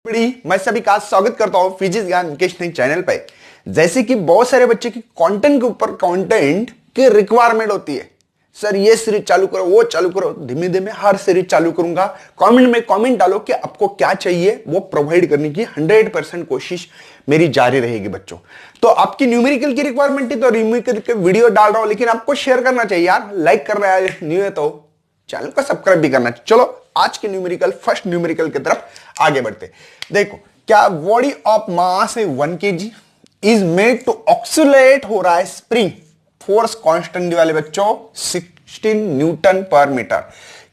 मैं सभी का स्वागत करता हूं फिजिक्स ज्ञान केशनिंग चैनल पे। जैसे कि बहुत सारे बच्चे की कंटेंट के ऊपर कंटेंट की रिक्वायरमेंट होती है, सर ये सीरीज चालू करो, वो चालू करो। धीमे धीमे हर सीरीज चालू करूंगा। कमेंट में कमेंट डालो कि आपको क्या चाहिए, वो प्रोवाइड करने की 100% कोशिश मेरी जारी रहेगी बच्चों। तो आपकी न्यूमेरिकल की रिक्वायरमेंट थी तो न्यूमेरिकल के वीडियो डाल रहा हूं, लेकिन आपको शेयर करना चाहिए यार, लाइक करना है, न्यू है तो चैनल को सब्सक्राइब भी करना चाहिए। चलो आज के न्यूमेरिकल, फर्स्ट न्यूमेरिकल की तरफ आगे बढ़ते। देखो क्या बॉडी ऑफ मास है 1 kg is made to oscillate हो रहा है स्प्रिंग, फोर्स कांस्टेंट वाले बच्चों 16 न्यूटन पर मीटर।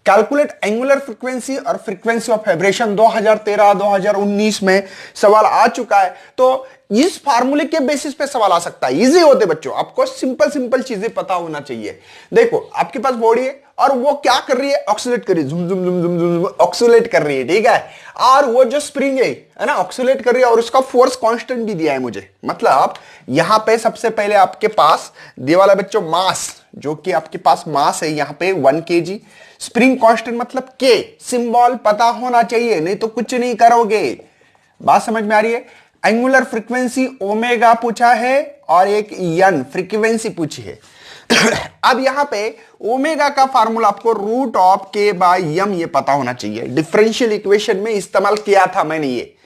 कैलकुलेट एंगुलर फ्रीक्वेंसी और फ्रीक्वेंसी ऑफ वाइब्रेशन 2013-2019 में सवाल आ चुका है। तो इस फार्मूले के बेसिस पे सवाल आ सकता है। इजी होते बच्चों, आपको सिंपल सिंपल चीजें पता होना चाहिए। देखो आपके पास बॉडी है और वो क्या कर रही है, ऑक्सीलेट कर रही है, झुम झुम झुम झुम झुम ऑक्सीलेट कर रही है, ठीक है। और वो जो स्प्रिंग है ना, ऑक्सीलेट कर रही है और उसका फोर्स कांस्टेंट भी दिया है मुझे। मतलब यहां पे सबसे पहले आपके पास दिया वाला बच्चों मास, जो कि आपके पास मास है यहां पे 1 kg। स्प्रिंग कांस्टेंट मतलब के, सिंबल पता होना चाहिए, नहीं तो कुछ नहीं करोगे। बात समझ में आ रही है। एंगुलर फ्रीक्वेंसी ओमेगा पूछा है और एक एन फ्रीक्वेंसी पूछी है। अब यहां पे ओमेगा का फार्मूला आपको रूट ऑफ के बाई एम ये पता होना चाहिए। डिफरेंशियल इक्वेशन में इस्तेमाल किया था मैंने ये,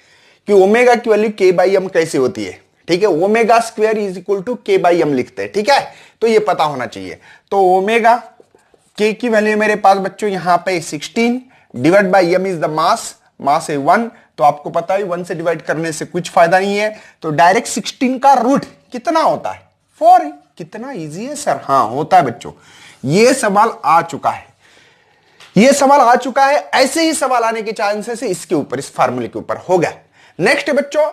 कि ओमेगा की वैल्यू के बाई एम कैसे होती है, ठीक है। Omega square is equal to k by m लिखते हैं, ठीक है। तो ये पता होना चाहिए। तो ओमेगा के की वैल्यू मेरे पास बच्चों यहां पे 16 divide by M is the mass, mass है 1। तो आपको पता है 1 से डिवाइड करने से कुछ फायदा नहीं है, तो डायरेक्ट 16 का रूट कितना होता है, 4। कितना इजी है सर, हाँ होता है बच्चों। ये सवाल आ चुका है, ये सवाल आ चुका है। ऐसे ही सवाल आने के चांसेस है इसके ऊपर, इस फार्मूले के ऊपर हो गया। नेक्स्ट बच्चों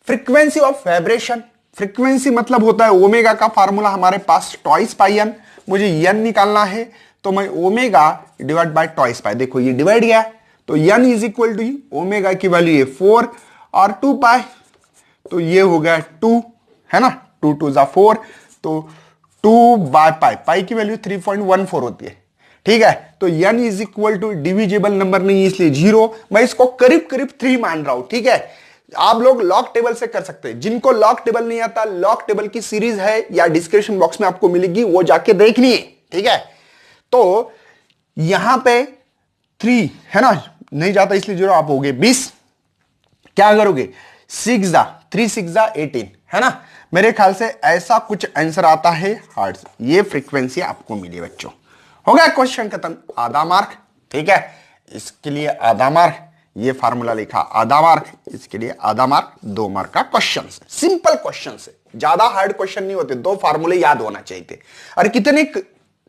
फ्रीक्वेंसी ऑफ वाइब्रेशन। फ्रीक्वेंसी मतलब होता है ओमेगा का फार्मूला हमारे पास ट्वाइस पाई एन। मुझे एन निकालना है तो मैं omega divide by twice pi, देखो ये डिवाइड गया तो n is equal to omega की वैल्यू है 4 और 2 पाई, तो ये हो गया 2, है ना। 2 2 जा 4, तो 2 बाय पाई, पाई की वैल्यू 3.14 होती है, ठीक है। तो n is equal to divisible number नहीं इसलिए 0, मैं इसको करीब करीब 3 मान रहा हूं, ठीक है। आप लोग लॉग टेबल से कर सकते हैं। जिनको लॉग टेबल नहीं आता, लॉग टेबल की सीरीज है या डिस्क्रिप्शन बॉक्स में आपको मिलेगी, वो जाके देखनी है, ठीक है। तो यहां पे 3 है ना, नहीं जाता इसलिए 0, आप हो गए 20। क्या करोगे 6 3 6 18, है ना। मेरे ख्याल से ऐसा कुछ आंसर आता है हर्ट्ज। ये फ्रीक्वेंसी आपको मिली बच्चों। हो गया क्वेश्चन खत्म, आधा मार्क, ठीक है। इसके लिए आधा मार्क, ये फार्मूला लिखा आधा मार्क, इसके लिए आधा मार्क, 2 मार्क का क्वेश्चन है। सिंपल क्वेश्चन है, ज्यादा हार्ड क्वेश्चन नहीं होते, 2 फार्मूले याद होना चाहिए थे और कितने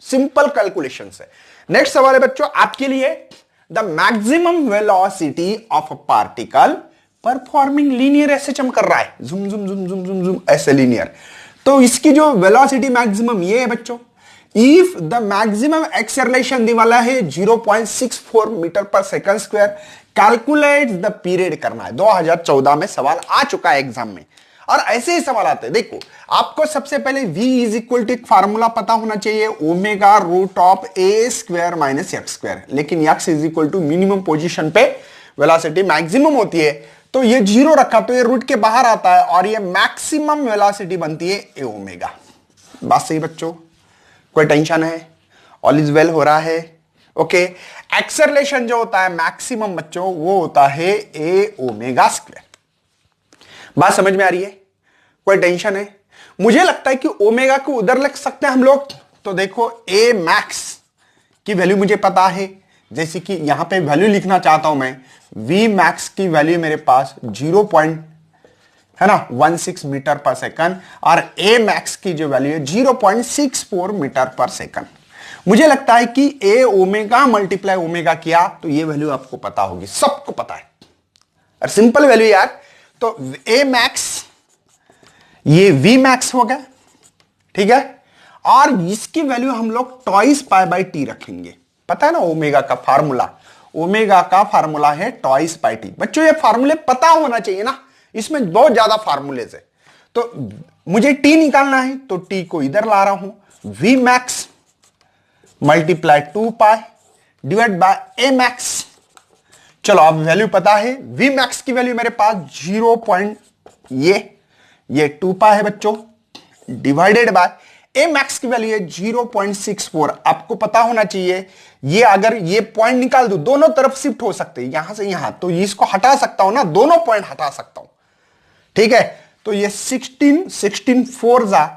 सिंपल कैलकुलेशन है। नेक्स्ट सवाल है बच्चों आपके लिए, the maximum velocity of a particle performing linear SHM कर रहा है, जुम जुम जुम जुम जुम जुम ऐसे लीनियर। तो इसकी जो वेलोसिटी मैक्सिमम ये है बच्चों, इफ द मैक्सिमम एक्सेलरेशन दी वाला है 0.64 मीटर पर second square, calculate the period करना है। 2014 में सवाल आ चुका है एग्जाम में और ऐसे ही सवाल आते हैं। देखो आपको सबसे पहले v इज इक्वल टू एक फार्मूला पता होना चाहिए, omega root of A square minus X square. लेकिन X is equal to minimum position पे वेलोसिटी मैक्सिमम होती है, तो ये 0 रखा तो ये रूट के बाहर आता है और ये मैक्सिमम वेलोसिटी बनती है ए ओमेगा। बात सही बच्चों, कोई टेंशन है, ऑल इज वेल हो रहा है, ओके। एक्सेलरेशन जो होता है मैक्सिमम बच्चों वो होता है ए ओमेगा स्क्वायर। बात समझ में आ रही है, कोई टेंशन है। मुझे लगता है कि ओमेगा को उधर लिख सकते हैं हम लोग। तो देखो ए मैक्स की वैल्यू मुझे पता है, जैसे कि यहां पे वैल्यू लिखना चाहता हूं मैं, वी मैक्स की वैल्यू मेरे पास 0.16 मीटर पर सेकंड और ए मैक्स की जो वैल्यू है 0.64 मीटर पर सेकंड। मुझे लगता है कि ए ओमेगा मल्टीप्लाई ओमेगा किया तो ये वैल्यू आपको पता होगी, सबको पता है और सिंपल वैल्यू यार। तो ए मैक्स ये वी मैक्स हो गया, ठीक है। और इसकी वैल्यू हम लोग ट्वाइस पाई बाई टी रखेंगे। पता है ना ओमेगा का फार्मूला, ओमेगा का फार्मूला है ट्वाइस पाई टी। बच्चों ये फार्मूले पता होना चाहिए ना, इसमें बहुत ज्यादा फार्मूलेज है। तो मुझे टी निकालना है तो टी को इधर ला रहा हूं, v max multiply 2 pi divide by a max. चलो अब वैल्यू पता है, वी मैक्स की वैल्यू मेरे पास 0 पॉइंट ये 2 पाई है बच्चों, डिवाइडेड बाय ए मैक्स की वैल्यू है 0.64। आपको पता होना चाहिए, ये अगर ये पॉइंट निकाल दो, दोनों तरफ शिफ्ट हो सकते हैं, यहां से यहां, तो इसको हटा सकता हूं ना, दोनों पॉइंट हटा सकता हूं, ठीक है। तो ये 16 4 जा,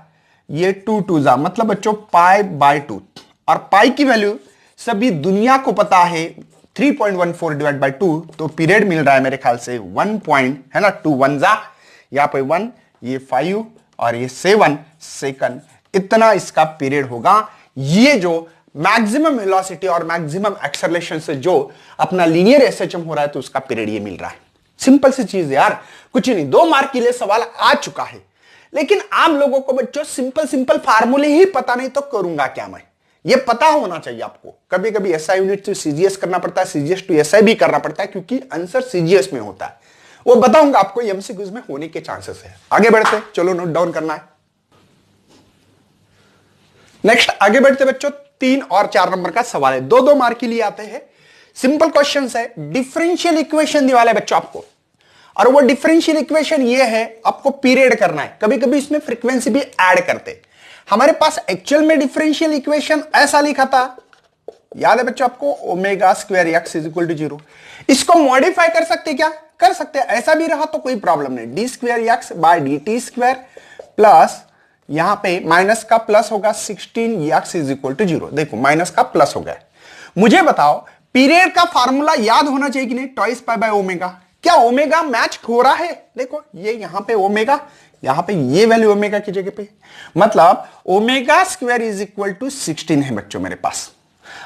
ये 2 2 जा, मतलब बच्चों पाई बाय 2, और पाई की वैल्यू सभी दुनिया को पता है 3.14 डिवाइड बाय 2, तो पीरियड मिल रहा है मेरे ख्याल से 1 पॉइंट, है ना, 2 1 जा, यहां पे 1, ये 5 और ये 7 सेकंड, इतना इसका पीरियड होगा। ये जो मैक्सिमम वेलोसिटी और मैक्सिमम एक्सेलरेशन से जो अपना लीनियर एसएचएम हो रहा है, तो उसका पीरियड ये मिल रहा है। सिंपल सी चीज है यार, कुछ नहीं, 2 मार्क के लिए सवाल आ चुका है। लेकिन आप लोगों को बच्चों सिंपल फार्मूले ही पता नहीं, तो करूंगा क्या मैं, ये पता होना चाहिए आपको। कभी कभी एसआई यूनिट से सीजीएस करना पड़ता है, सीजीएस टू एसआई भी करना पड़ता है, क्योंकि आंसर सीजीएस में होता है, वो बताऊंगा आपको, एमसीक्यूज में होने के चांसेस है। आगे बढ़ते, चलो नोट डाउन करना है। नेक्स्ट आगे बढ़ते बच्चों, 3 और 4 नंबर का सवाल है, 2 मार्क के लिए आते हैं। सिंपल क्वेश्चन है, डिफरेंशियल इक्वेशन दिया है बच्चों आपको, और वो डिफरेंशियल इक्वेशन ये है, आपको पीरियड करना है। कभी कभी इसमें फ्रीक्वेंसी भी ऐड करते। हमारे पास एक्चुअल में डिफरेंशियल इक्वेशन ऐसा लिखा था, याद है बच्चों आपको, omega square x is equal to 0। इसको मॉडिफाई कर सकते, क्या कर सकते, ऐसा भी रहा तो कोई प्रॉब्लम नहीं, d square x by d t square plus, यहां पे माइनस का प्लस होगा 16 एक्स इज इक्वल टू 0। देखो माइनस का प्लस हो गया। मुझे बताओ पीरियड का फार्मूला याद होना चाहिए कि नहीं, ट्वाइस पाई बाय ओमेगा। क्या ओमेगा मैच हो रहा है? देखो ये यहां पे ओमेगा, यहां पे ये वैल्यू ओमेगा की जगह पे, मतलब omega square is equal to 16 है बच्चों मेरे पास,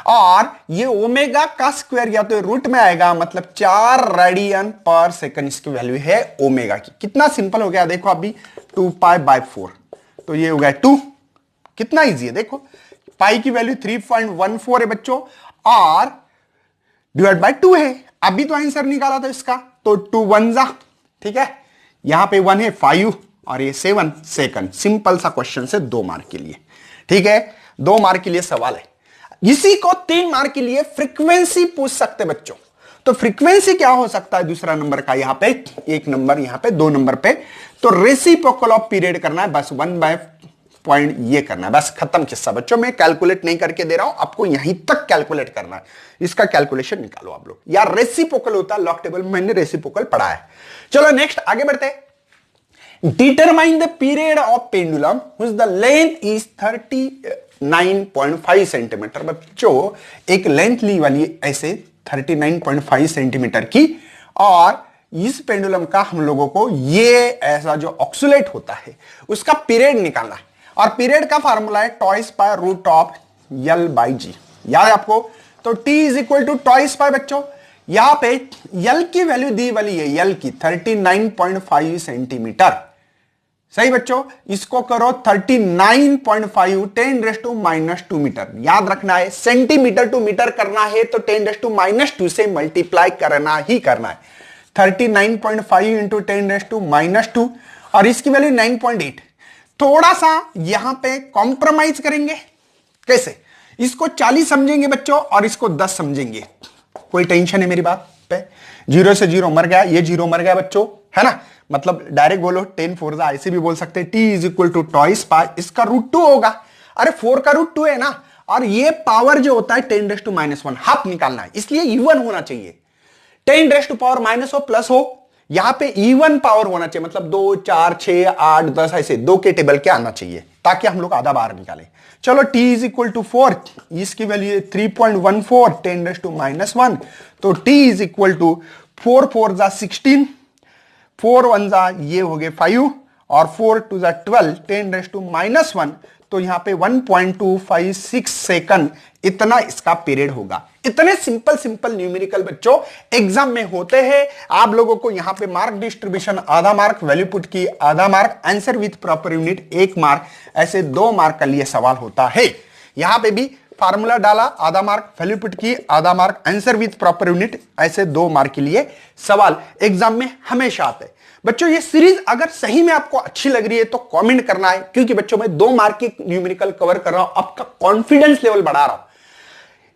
और ये ओमेगा का स्क्वायर या तो रूट में आएगा, मतलब 4 रेडियन पर सेकंड इसकी वैल्यू है ओमेगा की। कितना सिंपल हो गया, देखो अभी 2 पाई बाय 4, तो ये हो गया 2, कितना इजी है। देखो पाई की वैल्यू 3.14 है बच्चों, और डिवाइड बाय 2 है, अभी तो आंसर निकाला था इसका, तो 2 1 जा, ठीक है, यहां पे 1 है 5 और ये 7 सेकंड। सिंपल सा क्वेश्चन से 2 मार्क के लिए, ठीक है, 2 मार्क के लिए सवाल है। इसी को 3 मार्क के लिए फ्रीक्वेंसी पूछ सकते बच्चों। तो फ्रीक्वेंसी क्या हो सकता है दूसरा नंबर का, यहां पे 1 नंबर, यहां पे 2 नंबर पे, तो रेसिप्रोकल ऑफ पीरियड करना है, बस 1/, ये करना है, बस खत्म किस्सा बच्चों। मैं कैलकुलेट नहीं करके दे रहा हूं, आपको यहीं तक कैलकुलेट करना है, इसका कैलकुलेशन निकालो आप लोग। यार रेसिप्रोकल होता है लॉग टेबल में, मैंने रेसिप्रोकल पढ़ा है। चलो नेक्स्ट आगे बढ़ते हैं। Determine the period of pendulum which the length is 39.5 centimetre. बच्चों एक लेंथ ली वाली ऐसे 39.5 सेंटीमीटर की, और इस पेंडुलम का हम लोगों को ये ऐसा जो ऑक्सीलेट होता है उसका पीरियड निकालना है, और पीरियड का फार्मूला है twice pi root of L by G, याद है आपको। तो T is equal to twice pi बच्चों, यहां पे एल की वैल्यू दी वाली है, एल की 39.5 सेंटीमीटर, सही बच्चों। इसको करो 39.5 10⁻⁻² मीटर, याद रखना है, सेंटीमीटर टू मीटर करना है तो 10⁻² से मल्टीप्लाई करना ही करना है। 39.5 इंटू 10⁻², और इसकी वैल्यू 9.8। थोड़ा सा यहां पे कॉम्प्रोमाइज करेंगे, कैसे, इसको 40 समझेंगे बच्चों और इसको 10 समझेंगे। कोई टेंशन है मेरी बात पे? 0 से 0 मर गया, ये 0 मर गया बच्चों, है ना, मतलब डायरेक्ट बोलो 10 4 ऐसे भी बोल सकते हैं। T is equal to twice pi, इसका रूट 2 होगा, अरे 4 का रूट 2 है ना, और ये पावर जो होता है 10⁻⁻1 हाफ निकालना है, इसलिए इवन होना चाहिए। 10⁻⁻ हो प्लस हो, यहां पे इवन पावर होना चाहिए, मतलब 2 4 6 8 10 ऐसे 2 के टेबल के आना चाहिए, ताकि हम लोग आधा बाहर निकालें। चलो t इज इक्वल टू 4, इसकी वैल्यू 3.14 10⁻⁻1, तो t इज इक्वल टू 4 4 जा 16, 4 1 जा ये हो गए 5, और 4 2 जा 12 10⁻⁻1, तो यहां पे 1.256 सेकंड इतना इसका पीरियड होगा। इतने सिंपल न्यूमेरिकल बच्चों एग्जाम में होते हैं। आप लोगों को यहां पे मार्क डिस्ट्रीब्यूशन आधा मार्क, वैल्यू पुट की आधा mark, answer with proper unit 1 mark, ऐसे 2 मार्क का लिए सवाल होता है। यहां पे भी फार्मूला डाला आधा मार्क, वैल्यू पुट की आधा mark, answer with proper unit, ऐसे 2 मार्क के लिए सवाल एग्जाम में हमेशा आते हैं। बच्चों ये सीरीज अगर सही में आपको अच्छी लग रही है तो कमेंट करना है, क्योंकि बच्चों मैं 2 मार्क की न्यूमेरिकल कवर कर रहा हूं, आपका कॉन्फिडेंस लेवल बढ़ा रहा हूं।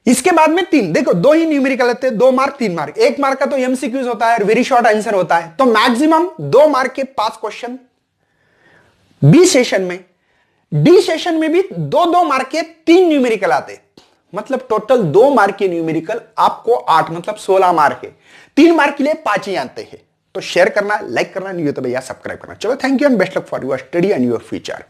इसके बाद में 3, देखो 2 ही न्यूमेरिकल आते हैं, 2 मार्क 3 मार्क। 1 मार्क का तो एमसीक्यूज होता है, वेरी शॉर्ट आंसर होता है, तो मैक्सिमम 2 मार्क के 5 क्वेश्चन बी सेशन में। डी सेशन में भी 2-2 मार्क के 3 न्यूमेरिकल आते हैं, मतलब टोटल 2 मार्क के न्यूमेरिकल आपको 8 मतलब 16 मार्क है। 3 मार्क के लिए 5 ही आते हैं। तो शेयर करना, लाइक करना नहीं हो तो भैया सब्सक्राइब करना। चलो thank you and best luck for your study and your future.